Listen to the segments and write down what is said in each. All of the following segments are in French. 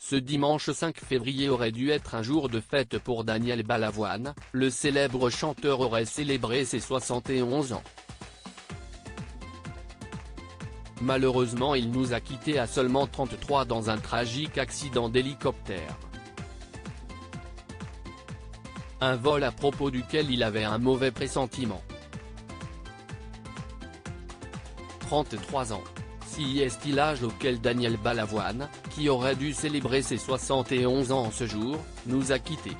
Ce dimanche 5 février aurait dû être un jour de fête pour Daniel Balavoine, le célèbre chanteur aurait célébré ses 71 ans. Malheureusement il nous a quittés à seulement 33 dans un tragique accident d'hélicoptère. Un vol à propos duquel il avait un mauvais pressentiment. 33 ans. Si est l'âge auquel Daniel Balavoine, qui aurait dû célébrer ses 71 ans en ce jour, nous a quittés.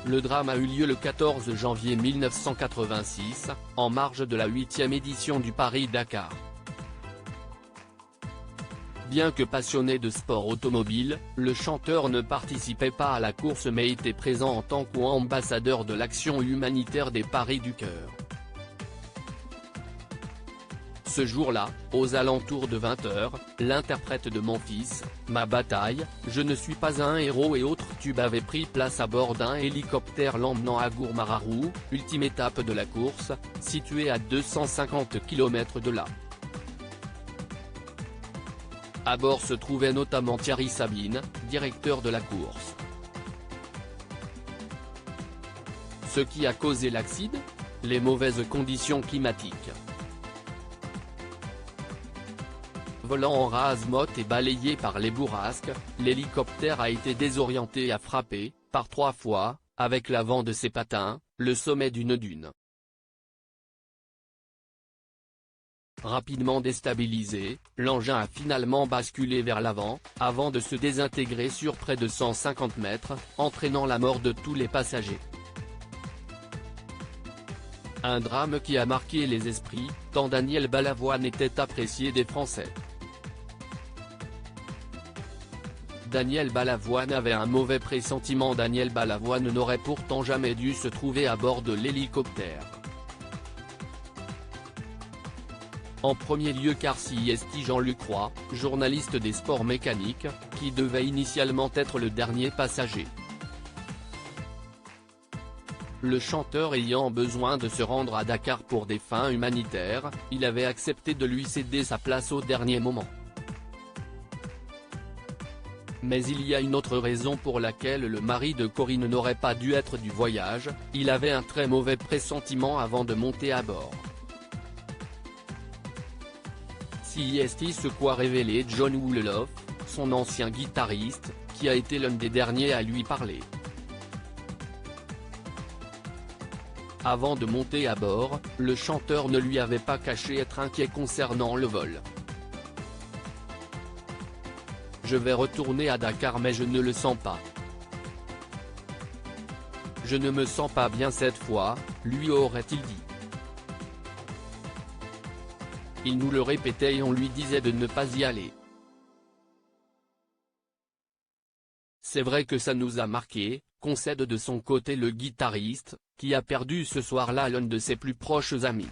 Le drame a eu lieu le 14 janvier 1986, en marge de la 8e édition du Paris-Dakar. Bien que passionné de sport automobile, le chanteur ne participait pas à la course mais était présent en tant qu'ambassadeur de l'action humanitaire des Paris du Cœur. Ce jour-là, aux alentours de 20h, l'interprète de Mon fils, Ma bataille, Je ne suis pas un héros et autres tubes avaient pris place à bord d'un hélicoptère l'emmenant à Gourmararou, ultime étape de la course, située à 250 km de là. À bord se trouvait notamment Thierry Sabine, directeur de la course. Ce qui a causé l'accident ? Les mauvaises conditions climatiques. Volant en rase-motte et balayé par les bourrasques, l'hélicoptère a été désorienté et a frappé, par 3 fois, avec l'avant de ses patins, le sommet d'une dune. Rapidement déstabilisé, l'engin a finalement basculé vers l'avant, avant de se désintégrer sur près de 150 mètres, entraînant la mort de tous les passagers. Un drame qui a marqué les esprits, tant Daniel Balavoine était apprécié des Français. Daniel Balavoine avait un mauvais pressentiment. Daniel Balavoine n'aurait pourtant jamais dû se trouver à bord de l'hélicoptère. En premier lieu car si est Jean-Luc Roy, journaliste des sports mécaniques, qui devait initialement être le dernier passager. Le chanteur ayant besoin de se rendre à Dakar pour des fins humanitaires, il avait accepté de lui céder sa place au dernier moment. Mais il y a une autre raison pour laquelle le mari de Corinne n'aurait pas dû être du voyage, il avait un très mauvais pressentiment avant de monter à bord. Si est ce qu'a révélé John Wooloff, son ancien guitariste, qui a été l'un des derniers à lui parler. Avant de monter à bord, le chanteur ne lui avait pas caché être inquiet concernant le vol. Je vais retourner à Dakar mais je ne le sens pas. Je ne me sens pas bien cette fois, lui aurait-il dit. Il nous le répétait et on lui disait de ne pas y aller. C'est vrai que ça nous a marqué, concède de son côté le guitariste, qui a perdu ce soir-là l'un de ses plus proches amis.